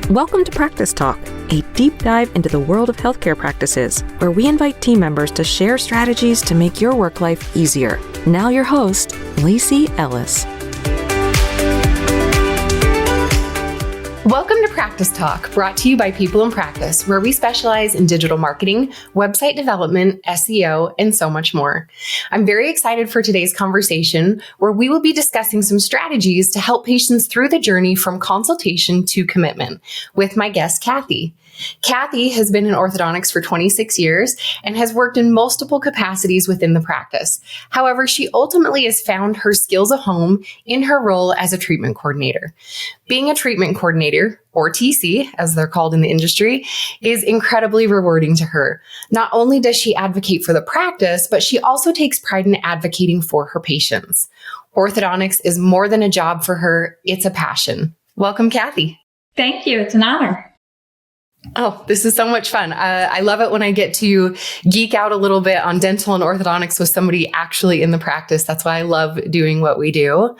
Welcome to Practice Talk, a deep dive into the world of healthcare practices, where we invite team members to share strategies to make your work life easier. Now your host, Lacie Ellis. Welcome to Practice Talk, brought to you by People in Practice, where we specialize in digital marketing, website development, SEO, and so much more. I'm very excited for today's conversation, where we will be discussing some strategies to help patients through the journey from consultation to commitment with my guest, Cathy. Cathy has been in orthodontics for 26 years and has worked in multiple capacities within the practice. However, she ultimately has found her skills a home in her role as a treatment coordinator. Being a treatment coordinator, or TC, as they're called in the industry, is incredibly rewarding to her. Not only does she advocate for the practice, but she also takes pride in advocating for her patients. Orthodontics is more than a job for her, it's a passion. Welcome, Cathy. Thank you. It's an honor. Oh, this is so much fun. I love it when I get to geek out a little bit on dental and orthodontics with somebody actually in the practice. That's why I love doing what we do.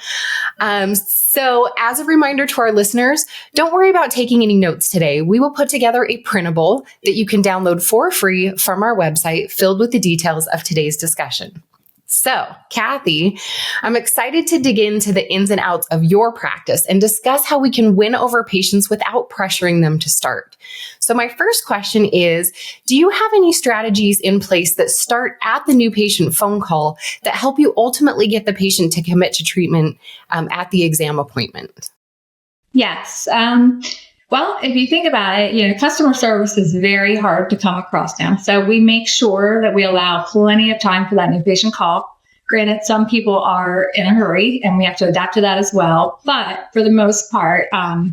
So as a reminder to our listeners, don't worry about taking any notes today. We will put together a printable that you can download for free from our website filled with the details of today's discussion. So, Cathy, I'm excited to dig into the ins and outs of your practice and discuss how we can win over patients without pressuring them to start. So my first question is, do you have any strategies in place that start at the new patient phone call that help you ultimately get the patient to commit to treatment at the exam appointment? Yes. Well, if you think about it, customer service is very hard to come across now. So we make sure that we allow plenty of time for that new patient call. Granted, some people are in a hurry and we have to adapt to that as well. But for the most part,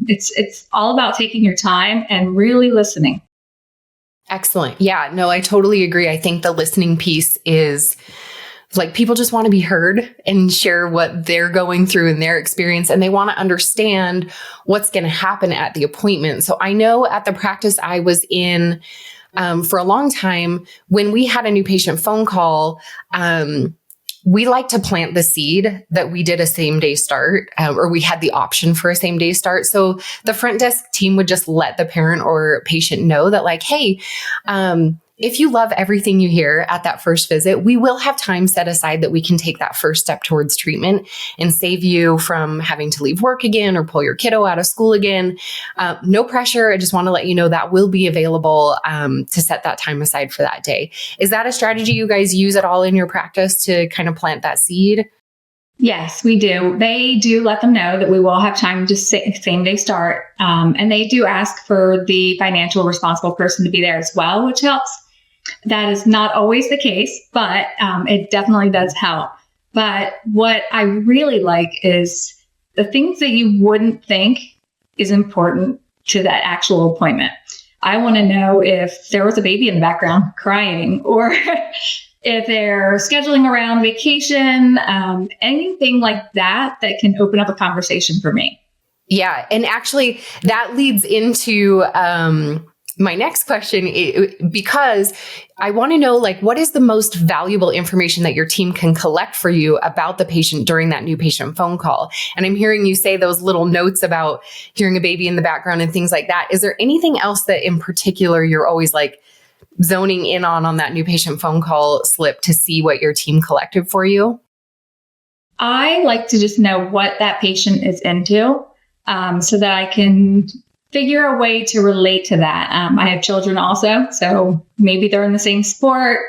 it's all about taking your time and really listening. Excellent. Yeah, no, I totally agree. I think the listening piece is like people just want to be heard and share what they're going through in their experience, and they want to understand what's going to happen at the appointment. So I know at the practice I was in for a long time, when we had a new patient phone call, we like to plant the seed that we did a same day start, or we had the option for a same day start. So the front desk team would just let the parent or patient know that like, hey, if you love everything you hear at that first visit, we will have time set aside that we can take that first step towards treatment and save you from having to leave work again or pull your kiddo out of school again. No pressure. I just want to let you know that will be available to set that time aside for that day. Is that a strategy you guys use at all in your practice to kind of plant that seed? Yes, we do. They do let them know that we will have time to same day start. And they do ask for the financial responsible person to be there as well, which helps. That is not always the case, but it definitely does help. But what I really like is the things that you wouldn't think is important to that actual appointment. I want to know if there was a baby in the background crying, or if they're scheduling around vacation, anything like that that can open up a conversation for me. Yeah. And actually that leads into my next question, because I want to know, like, what is the most valuable information that your team can collect for you about the patient during that new patient phone call? And I'm hearing you say those little notes about hearing a baby in the background and things like that. Is there anything else that in particular you're always like zoning in on that new patient phone call slip to see what your team collected for you? I like to just know what that patient is into, so that I can figure a way to relate to that. I have children also, so maybe they're in the same sport,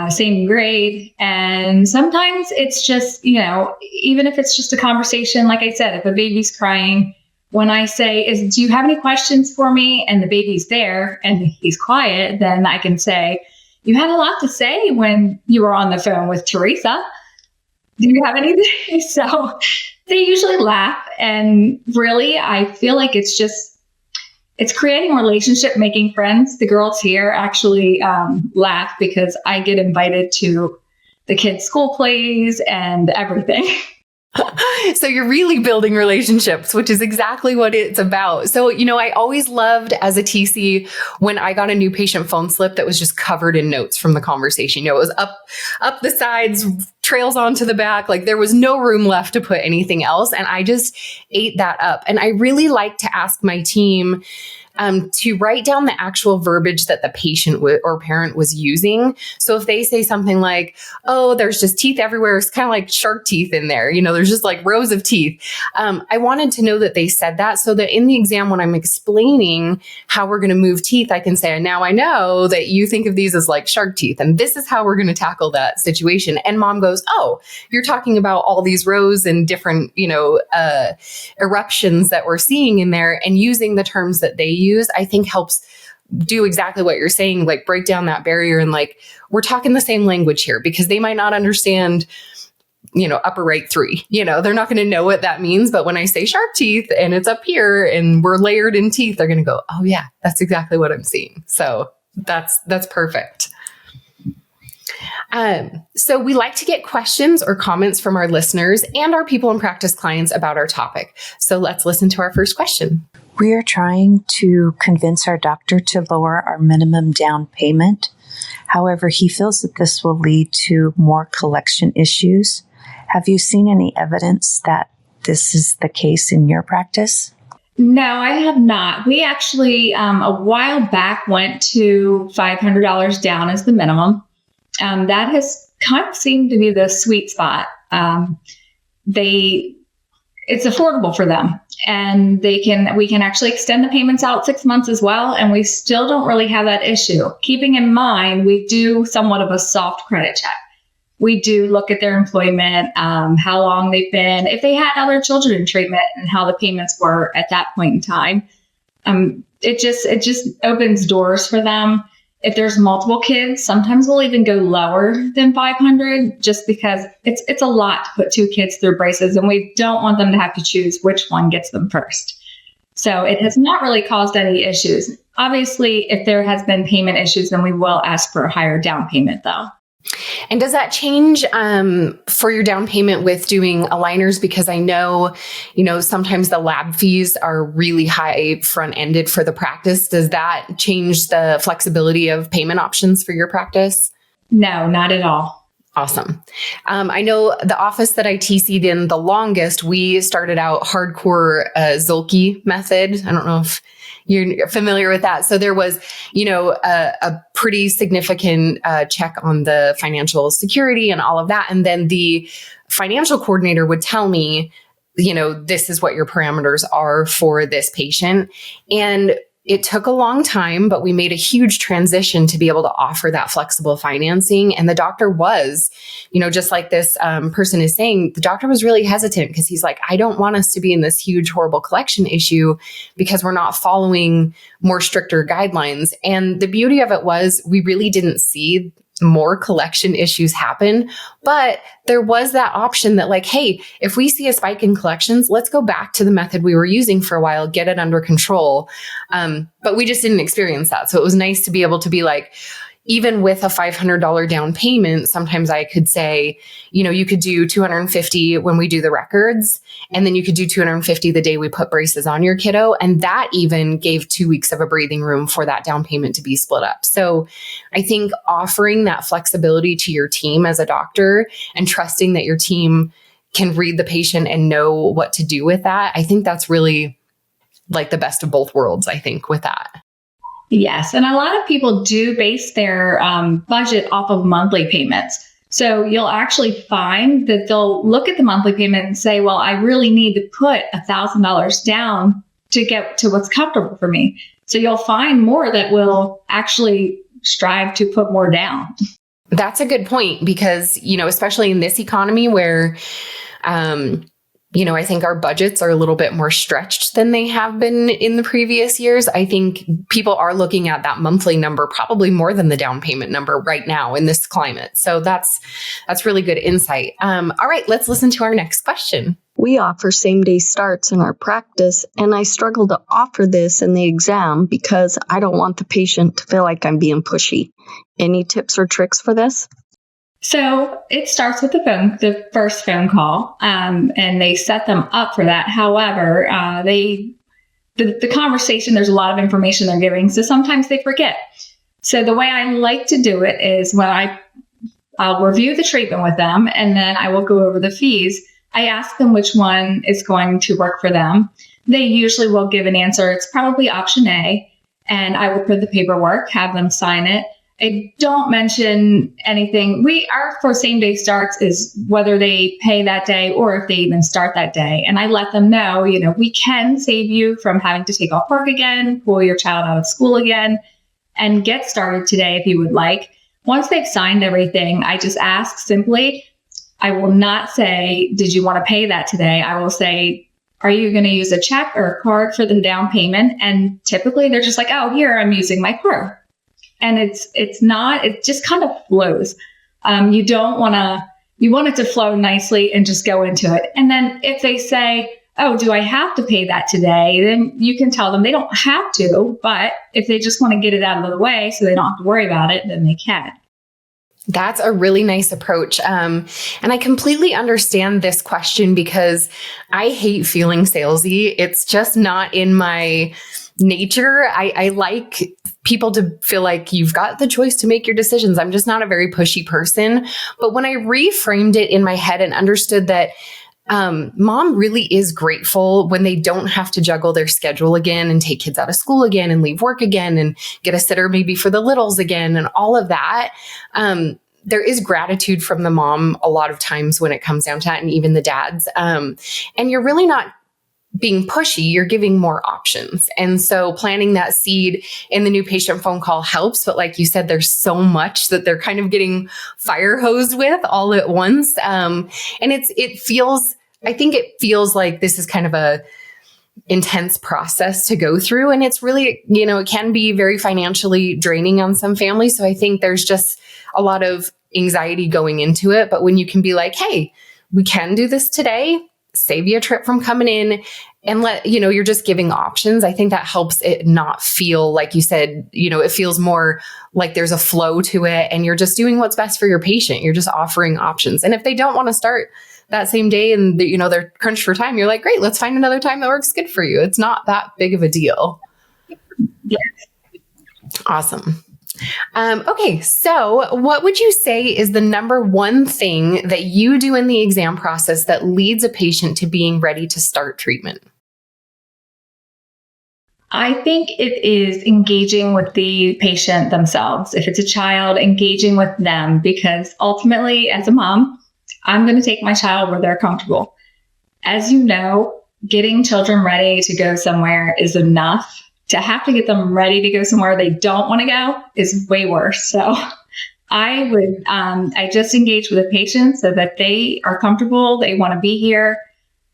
same grade. And sometimes it's just, even if it's just a conversation, like I said, if a baby's crying, when I say, do you have any questions for me? And the baby's there and he's quiet, then I can say, you had a lot to say when you were on the phone with Teresa. Do you have anything? So they usually laugh. And really, I feel like it's creating a relationship, making friends. The girls here actually laugh because I get invited to the kids' school plays and everything. So you're really building relationships, which is exactly what it's about. So, I always loved as a TC when I got a new patient phone slip that was just covered in notes from the conversation. It was up the sides, trails onto the back. Like there was no room left to put anything else. And I just ate that up. And I really like to ask my team to write down the actual verbiage that the patient or parent was using. So if they say something like, oh, there's just teeth everywhere, it's kind of like shark teeth in there, there's just like rows of teeth. I wanted to know that they said that so that in the exam, when I'm explaining how we're going to move teeth, I can say, now I know that you think of these as like shark teeth, and this is how we're going to tackle that situation. And mom goes, oh, you're talking about all these rows and different, eruptions that we're seeing in there, and using the terms that they use, I think helps do exactly what you're saying, like break down that barrier. And like, we're talking the same language here, because they might not understand, upper right 3, they're not going to know what that means. But when I say sharp teeth and it's up here and we're layered in teeth, they're going to go, oh yeah, that's exactly what I'm seeing. So that's perfect. So we like to get questions or comments from our listeners and our people in practice clients about our topic. So let's listen to our first question. We are trying to convince our doctor to lower our minimum down payment. However, he feels that this will lead to more collection issues. Have you seen any evidence that this is the case in your practice? No, I have not. We actually, a while back, went to $500 down as the minimum. That has kind of seemed to be the sweet spot. It's affordable for them, and we can actually extend the payments out 6 months as well. And we still don't really have that issue. Keeping in mind, we do somewhat of a soft credit check. We do look at their employment, how long they've been, if they had other children in treatment, and how the payments were at that point in time. It just opens doors for them. If there's multiple kids, sometimes we'll even go lower than 500, just because it's a lot to put 2 kids through braces, and we don't want them to have to choose which one gets them first. So it has not really caused any issues. Obviously, if there has been payment issues, then we will ask for a higher down payment though. And does that change for your down payment with doing aligners? Because I know, sometimes the lab fees are really high front-ended for the practice. Does that change the flexibility of payment options for your practice? No, not at all. Awesome. I know the office that I TC'd in the longest, we started out hardcore Zolke method. I don't know if you're familiar with that. So there was, a pretty significant check on the financial security and all of that. And then the financial coordinator would tell me, this is what your parameters are for this patient. And it took a long time, but we made a huge transition to be able to offer that flexible financing. And the doctor was, just like this person is saying, the doctor was really hesitant because he's like, I don't want us to be in this huge, horrible collection issue because we're not following more stricter guidelines. And the beauty of it was we really didn't see more collection issues happen, but there was that option that like, hey, if we see a spike in collections, let's go back to the method we were using for a while, get it under control. But we just didn't experience that. So it was nice to be able to be like, even with a $500 down payment, sometimes I could say, you could do $250 when we do the records, and then you could do $250 the day we put braces on your kiddo. And that even gave 2 weeks of a breathing room for that down payment to be split up. So I think offering that flexibility to your team as a doctor and trusting that your team can read the patient and know what to do with that, I think that's really like the best of both worlds, I think, with that. Yes. And a lot of people do base their budget off of monthly payments. So you'll actually find that they'll look at the monthly payment and say, well, I really need to put $1,000 down to get to what's comfortable for me. So you'll find more that will actually strive to put more down. That's a good point because, especially in this economy where, I think our budgets are a little bit more stretched than they have been in the previous years. I think people are looking at that monthly number probably more than the down payment number right now in this climate. So that's really good insight. All right, let's listen to our next question. We offer same-day starts in our practice, and I struggle to offer this in the exam because I don't want the patient to feel like I'm being pushy. Any tips or tricks for this? So it starts with the first phone call, and they set them up for that. However, the conversation, there's a lot of information they're giving, so sometimes they forget. So the way I like to do it is when I I'll review the treatment with them, and then I will go over the fees. I ask them which one is going to work for them. They usually will give an answer. It's probably option A, and I will put the paperwork, have them sign it. I don't mention anything. Our for same day starts is whether they pay that day or if they even start that day. And I let them know, we can save you from having to take off work again, pull your child out of school again, and get started today if you would like. Once they've signed everything, I just ask simply, I will not say, did you want to pay that today? I will say, are you going to use a check or a card for the down payment? And typically they're just like, oh, here, I'm using my card. And it just kind of flows. You want it to flow nicely and just go into it. And then if they say, oh, do I have to pay that today? Then you can tell them they don't have to, but if they just want to get it out of the way so they don't have to worry about it, then they can. That's a really nice approach. And I completely understand this question because I hate feeling salesy. It's just not in my nature. I like people to feel like you've got the choice to make your decisions. I'm just not a very pushy person. But when I reframed it in my head and understood that mom really is grateful when they don't have to juggle their schedule again and take kids out of school again and leave work again and get a sitter maybe for the littles again and all of that. There is gratitude from the mom a lot of times when it comes down to that, and even the dads. And you're really not being pushy, you're giving more options. And so planting that seed in the new patient phone call helps. But like you said, there's so much that they're kind of getting fire hosed with all at once. And it feels like this is kind of a intense process to go through. And it's really, it can be very financially draining on some families. So I think there's just a lot of anxiety going into it. But when you can be like, hey, we can do this today, save you a trip from coming in, and you're just giving options. I think that helps it not feel like you said, it feels more like there's a flow to it and you're just doing what's best for your patient. You're just offering options. And if they don't want to start that same day and they're crunched for time, you're like, great, let's find another time that works good for you. It's not that big of a deal. Yes. Awesome. Okay, so what would you say is the number one thing that you do in the exam process that leads a patient to being ready to start treatment? I think it is engaging with the patient themselves. If it's a child, engaging with them, because ultimately, as a mom, I'm going to take my child where they're comfortable. As you know, getting children ready to go somewhere is enough. To have to get them ready to go somewhere they don't want to go is way worse. So I just engage with the patient so that they are comfortable. They want to be here.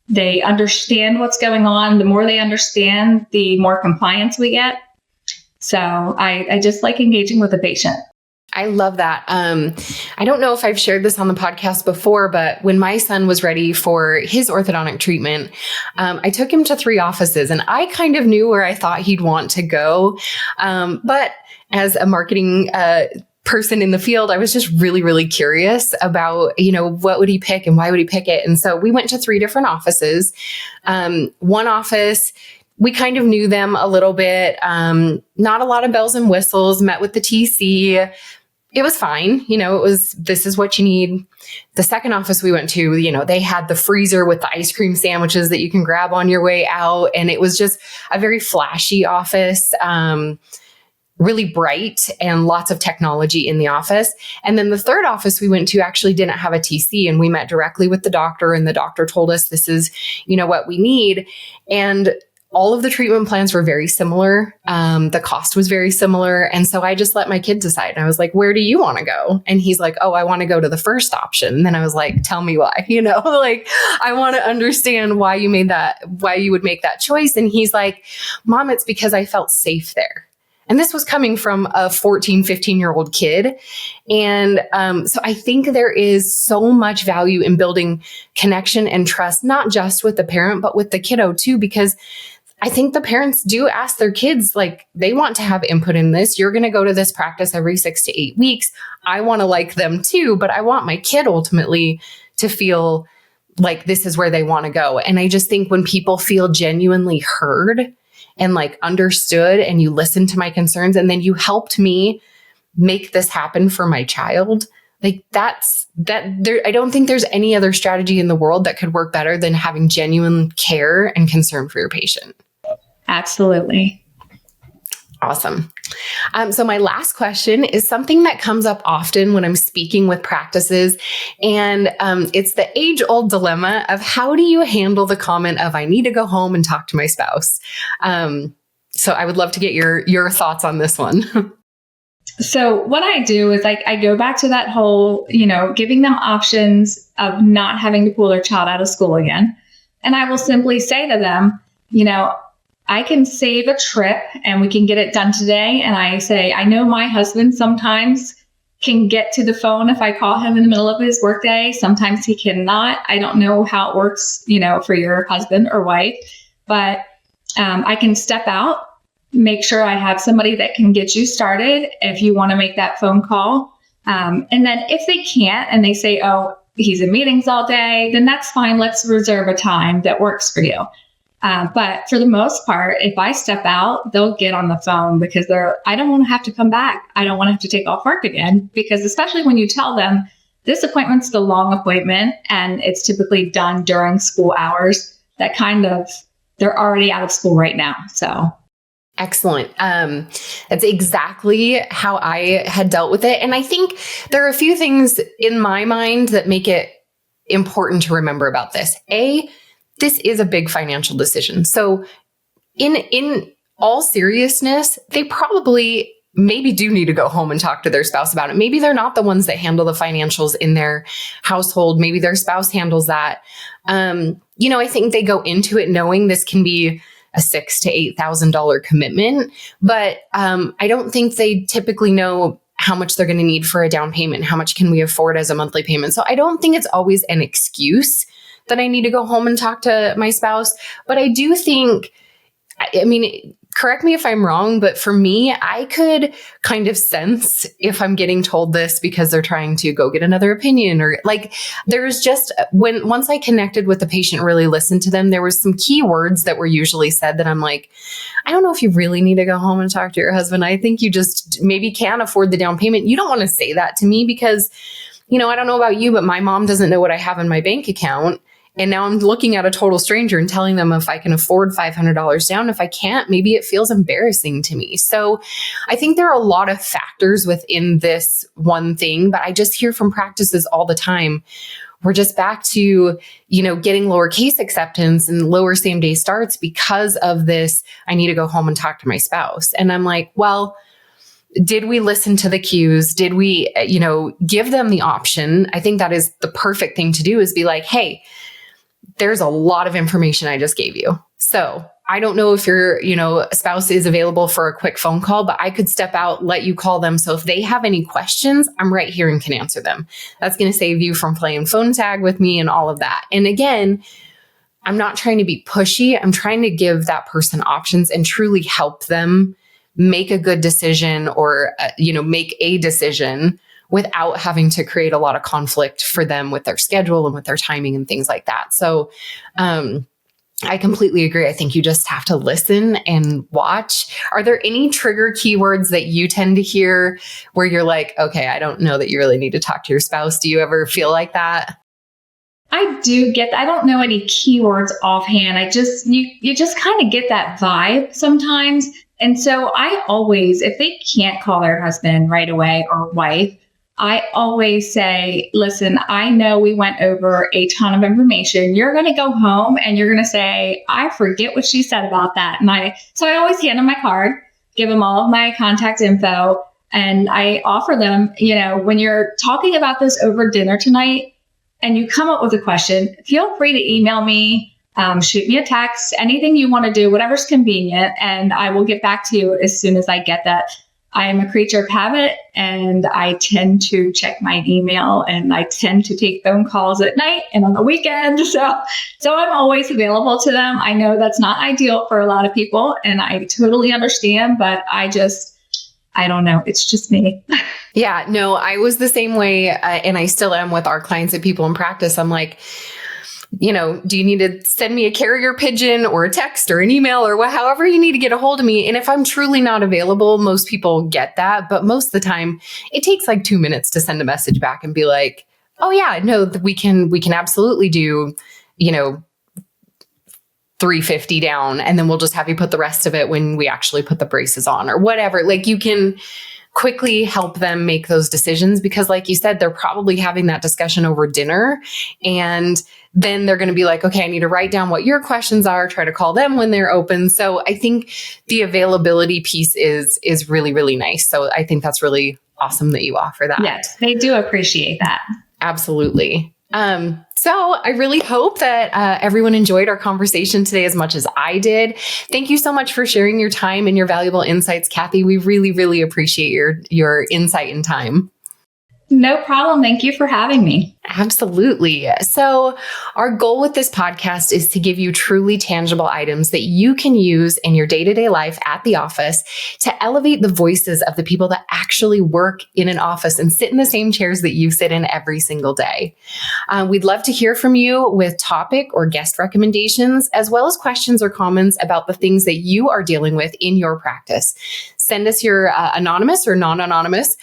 They understand what's going on. The more they understand, the more compliance we get. So I just like engaging with the patient. I love that. I don't know if I've shared this on the podcast before, but when my son was ready for his orthodontic treatment, I took him to 3 offices and I kind of knew where I thought he'd want to go. But as a marketing person in the field, I was just really, really curious about, what would he pick and why would he pick it? And so we went to 3 different offices. One office, we kind of knew them a little bit, not a lot of bells and whistles, met with the TC. It was fine. This is what you need. The second office we went to, they had the freezer with the ice cream sandwiches that you can grab on your way out. And it was just a very flashy office, really bright and lots of technology in the office. And then the third office we went to actually didn't have a TC, and we met directly with the doctor, and the doctor told us this is, what we need. And all of the treatment plans were very similar. The cost was very similar. And so I just let my kid decide. And I was like, where do you want to go? And he's like, oh, I want to go to the first option. And then I was like, tell me why, I want to understand why you would make that choice. And he's like, Mom, it's because I felt safe there. And this was coming from a 14, 15-year-old kid. And so I think there is so much value in building connection and trust, not just with the parent, but with the kiddo too, because I think the parents do ask their kids, they want to have input in this. You're going to go to this practice every 6 to 8 weeks. I want to like them too, but I want my kid ultimately to feel like this is where they want to go. And I just think when people feel genuinely heard and understood, and you listened to my concerns, and then you helped me make this happen for my child, Like I don't think there's any other strategy in the world that could work better than having genuine care and concern for your patient. Absolutely. Awesome. So my last question is something that comes up often when I'm speaking with practices, and it's the age-old dilemma of how do you handle the comment of, I need to go home and talk to my spouse? So I would love to get your thoughts on this one. So what I do is I go back to that whole, giving them options of not having to pull their child out of school again. And I will simply say to them, I can save a trip and we can get it done today. And I say, I know my husband sometimes can get to the phone if I call him in the middle of his workday. Sometimes he cannot. I don't know how it works, for your husband or wife, but I can step out, make sure I have somebody that can get you started if you want to make that phone call. And then if they can't and they say, oh, he's in meetings all day, then that's fine. Let's reserve a time that works for you. But for the most part, if I step out, they'll get on the phone because I don't want to have to come back. I don't want to have to take off work again, because especially when you tell them this appointment's the long appointment and it's typically done during school hours, that they're already out of school right now. So. Excellent. That's exactly how I had dealt with it. And I think there are a few things in my mind that make it important to remember about this. This is a big financial decision. So in all seriousness, they probably maybe do need to go home and talk to their spouse about it. Maybe they're not the ones that handle the financials in their household. Maybe their spouse handles that. I think they go into it knowing this can be a $6,000 to $8,000 commitment, but I don't think they typically know how much they're going to need for a down payment. How much can we afford as a monthly payment? So I don't think it's always an excuse that I need to go home and talk to my spouse. But I do think, correct me if I'm wrong, but for me, I could kind of sense if I'm getting told this because they're trying to go get another opinion, or there's just once I connected with the patient, really listened to them, there was some key words that were usually said that I'm like, I don't know if you really need to go home and talk to your husband. I think you just maybe can't afford the down payment. You don't want to say that to me because, I don't know about you, but my mom doesn't know what I have in my bank account. And now I'm looking at a total stranger and telling them if I can afford $500 down. If I can't, maybe it feels embarrassing to me. So I think there are a lot of factors within this one thing, but I just hear from practices all the time. We're just back to, getting lower case acceptance and lower same day starts because of this. I need to go home and talk to my spouse. And I'm like, well, did we listen to the cues? Did we, give them the option? I think that is the perfect thing to do, is be like, hey, there's a lot of information I just gave you. So I don't know if your, spouse is available for a quick phone call, but I could step out, let you call them. So if they have any questions, I'm right here and can answer them. That's going to save you from playing phone tag with me and all of that. And again, I'm not trying to be pushy. I'm trying to give that person options and truly help them make a good decision or, make a decision without having to create a lot of conflict for them with their schedule and with their timing and things like that. So I completely agree. I think you just have to listen and watch. Are there any trigger keywords that you tend to hear where you're like, okay, I don't know that you really need to talk to your spouse? Do you ever feel like that? I do get that. I don't know any keywords offhand. You just kind of get that vibe sometimes. And so I always, if they can't call their husband right away or wife, I always say, listen, I know we went over a ton of information. You're going to go home and you're going to say, I forget what she said about that. So I always hand them my card, give them all of my contact info, and I offer them, when you're talking about this over dinner tonight and you come up with a question, feel free to email me, shoot me a text, anything you want to do, whatever's convenient, and I will get back to you as soon as I get that. I am a creature of habit, and I tend to check my email, and I tend to take phone calls at night and on the weekend. So I'm always available to them. I know that's not ideal for a lot of people, and I totally understand, but I don't know. It's just me. Yeah, no, I was the same way. And I still am with our clients and people in practice. I'm like, do you need to send me a carrier pigeon or a text or an email or however you need to get a hold of me? And if I'm truly not available, most people get that. But most of the time, it takes like 2 minutes to send a message back and be like, oh yeah, no, we can absolutely do, $350 down, and then we'll just have you put the rest of it when we actually put the braces on or whatever. Like, you can quickly help them make those decisions, because like you said, they're probably having that discussion over dinner, and then they're going to be like, okay, I need to write down what your questions are, try to call them when they're open. So I think the availability piece is really, really nice. So I think that's really awesome that you offer that. Yes, they do appreciate that. Absolutely. So I really hope that everyone enjoyed our conversation today as much as I did. Thank you so much for sharing your time and your valuable insights, Cathy. We really, really appreciate your insight and time. No problem. Thank you for having me. Absolutely. So our goal with this podcast is to give you truly tangible items that you can use in your day-to-day life at the office to elevate the voices of the people that actually work in an office and sit in the same chairs that you sit in every single day. We'd love to hear from you with topic or guest recommendations, as well as questions or comments about the things that you are dealing with in your practice. Send us your anonymous or non-anonymous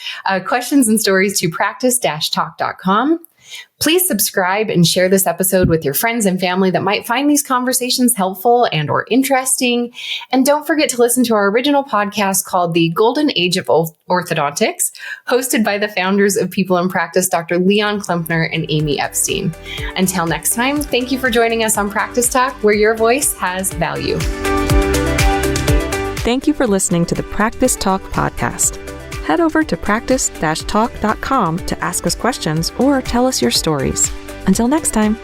questions and stories to practice-talk.com. Please subscribe and share this episode with your friends and family that might find these conversations helpful and or interesting. And don't forget to listen to our original podcast called The Golden Age of Orthodontics, hosted by the founders of People in Practice, Dr. Leon Klempner and Amy Epstein. Until next time, thank you for joining us on Practice Talk, where your voice has value. Thank you for listening to the Practice Talk podcast. Head over to practice-talk.com to ask us questions or tell us your stories. Until next time.